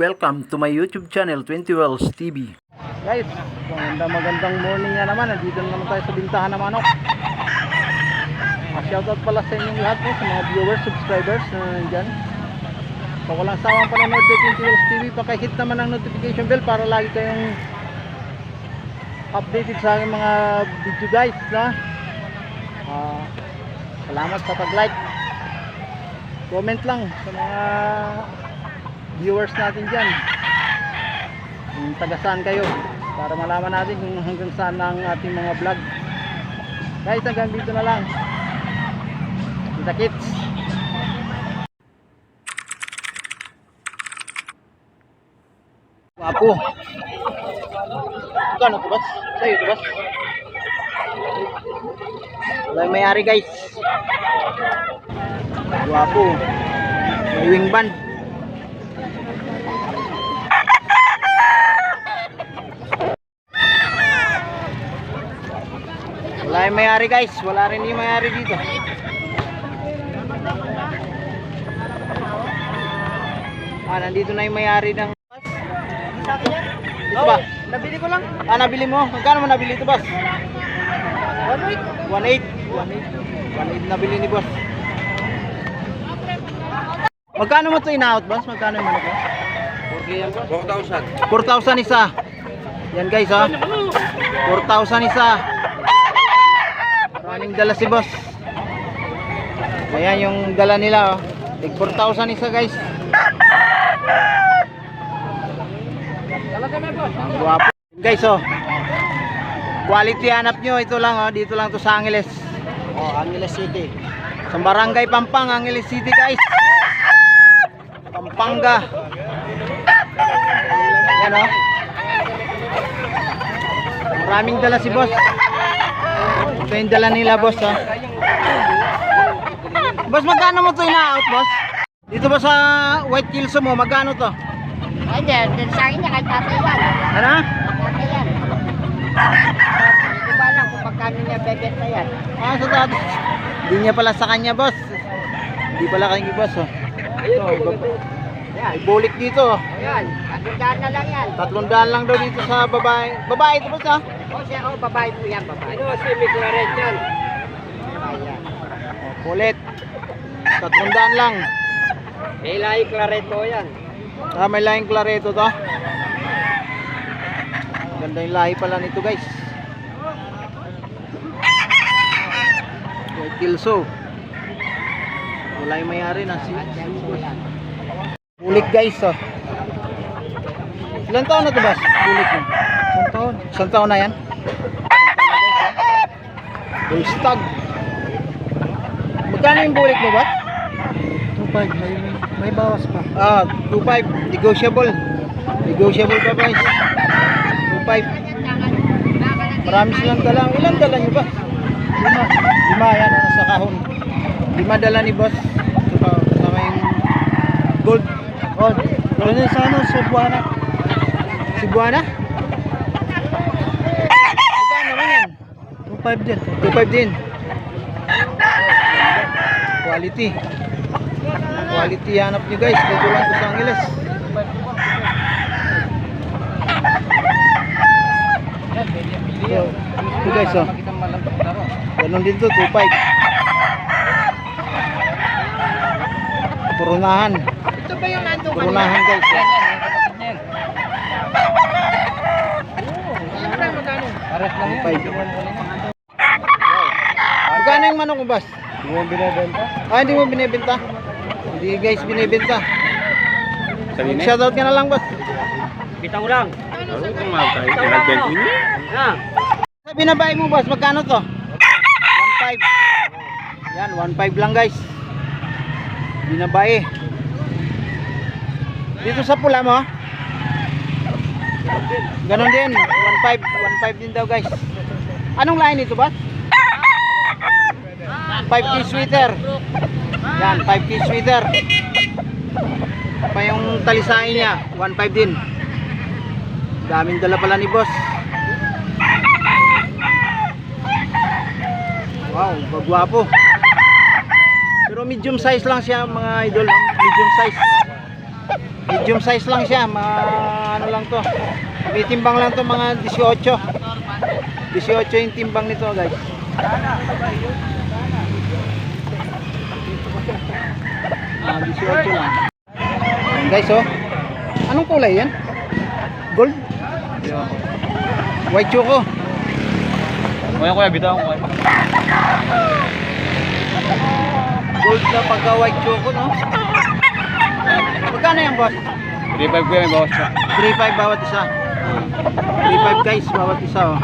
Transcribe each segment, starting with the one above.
Welcome to my YouTube channel, 20 Wells TV. Guys, magandang morning na naman. Nandito na naman tayo sa bintahan ng manok. Shoutout pala sa inyong lahat sa mga viewers, subscribers na nandyan. So walang sawang panonood sa 20 Wells TV. Pakihit naman ang notification bell para lagi kayong updated sa aking mga video guys. Salamat sa pag-like. Comment lang sa mga viewers natin dyan kung taga saan kayo para malaman natin kung hanggang saan ang ating mga vlog. Guys, hanggang dito na lang. Kita kits. Wapo. Kano to bas? Sa'yo to bas? Wala yung mayari guys. Wapo. May wing band. Wala yung mayari guys, wala rin yung mayari dito. Nandito na yung mayari ng ito ba? Nabili ko lang. Nabili mo? Magkano mo nabili ito boss? 1.8 nabili ni boss. Magkano mo ito in-out boss? Magkano yung manok mo? 4,000 isa. Yan guys ha, 4,000 isa. Maraming dala si boss. Ayan yung dala nila 4,000 isa guys. Ang guwapo guys quality hanap nyo. Ito lang dito lang to sa Angeles. Angeles City. Sa Barangay Pampang, Angeles City guys. Pampanga. Yan maraming dala si boss. Ito yung dala nila boss Boss, magkano mo ito ina-out boss? Dito ba sa White Kills mo, magkano to? Ay, din sa akin niya kahit tatay yan. Ano? Tatay yan. Hindi ba alam kung magkano niya bebenta yan? Sa tatay. Hindi niya pala sa kanya boss. Hindi pala kanya boss May bulik dito. Ayan, 300 na lang yan. 300 lang daw dito sa babae. Babae ito boss Babae po yan, babae. Claret yan. Kulit. 300 lang. May lahi clareto yan. May lahing clareto to. Ganda yung lahi pala nito guys. White Kilso. Wala yung mayari na si bulik guys Ilan taon na to boss? Bulik mo? Isang taon na yan? Full stag. Magkano yung bulik mo ba? 2.5, may bawas pa. 2.5, negotiable pa guys. 2.5. Marami silang dala. Ilan dala nyo ba? 5 yan sa kahon. 5 dala ni boss. Sama yung gold. Ano sa Cebuana? Cebuana? Magkano naman yan? 2.5 din. 2.5 din. Quality hanap nyo guys. Dito lang ito sa Angeles. Ito guys ganun din to, 2.5. Purunahan. Ito ba yung nandun Purunahan guys. Pares lang yan. 2.5. Magkano yung manok mo boss? Hindi mo binibenta? Hindi mo binibenta? Hindi guys binibenta. Shoutout ka na lang boss. Bitaw lang. Sa binabae mo boss, magkano to? 1.5. Yan, 1.5 lang guys. Binabae. Dito sa pula mo ganon din, 1.5 din daw guys. Anong lain ito boss? 5K sweater. Yan, 5K sweater. Pa yung talisain niya, 1.5 din. Daming dala pala ni boss. Wow, bagwapo. Pero medium size lang siya mga idol, medium size. Medium size lang siya, ano lang to. May timbang lang to mga 18. 18 yung timbang nito guys. Ah, 18 lang. Ayan, guys oh. Anong kulay yan? Gold? White choco. Kuya, bitaw ko. Gold na pagka white choco, no? Magkano yan, boss? 3.5 kuya, may bawas siya. 3.5 bawat isa. 3.5 guys, bawat isa, oh.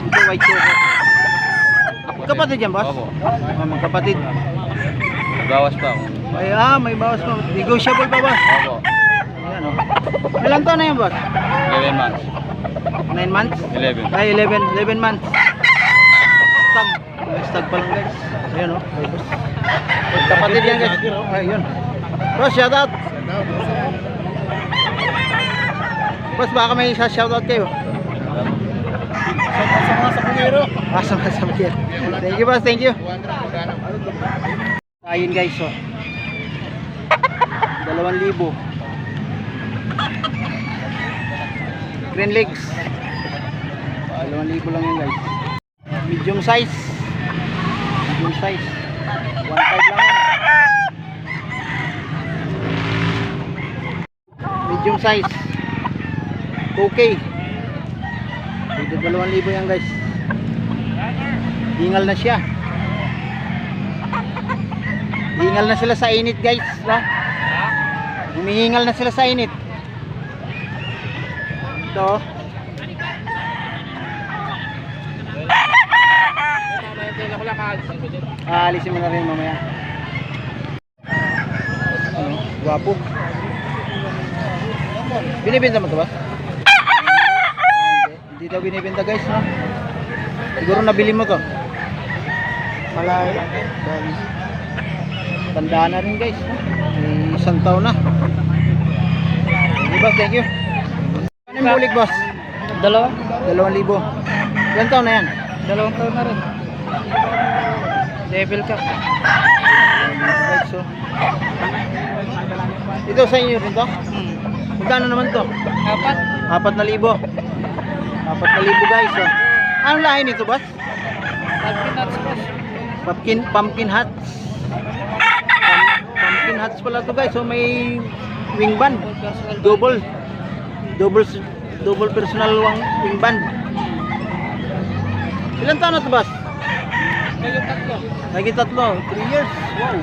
Ito white choco. Kapatid yan, boss? Opo. Oh, magkapatid. May bawas pa ako. May bawas pa. Negotiable pa, boss? Opo. Ayan, oh. Ilang taon na yan, boss? 11 months. 9 months? 11. Ay, 11 months. Stag. Stag pa lang, guys. Ayan, oh. Ay, boss. Kapatid yan, guys. Ay, yun. Boss, shoutout. Boss, baka may isa shoutout kayo. Sa mga sapungero. Sama. Thank you, boss. Thank you. Ayun, guys, oh. 2,000. Green legs. 2,000 lang yun, guys. Medium size. Medium size. 1.5 lang yan. Medium size. 2K. Dito 2,000 yan, guys. Hingal na siya. Hingal na sila sa init, guys. Humihingal na sila sa init. Ito. Alisin mo na rin mamaya. Ano? Gwapo. Binibenta mo ito ba? Hindi daw binibenta, guys, no? Siguro nabili mo to. Malay. Tandaan na rin, guys, no? May isang taon na. Okay, boss, thank you. Ano yung bulik, boss? 2,000. Ilan taon na yan? 2 taon na rin. Level ka. Right, so. Ito sa inyo rin to? Magkano naman to? 4,000. 4,000, guys, oh. Anong lahi nito, boss? Pumpkin hats. Pumpkin hats pala to, guys. So may wing band. Double personal wing band. Ilan taon na to, boss? Lagi 3 years. Wow.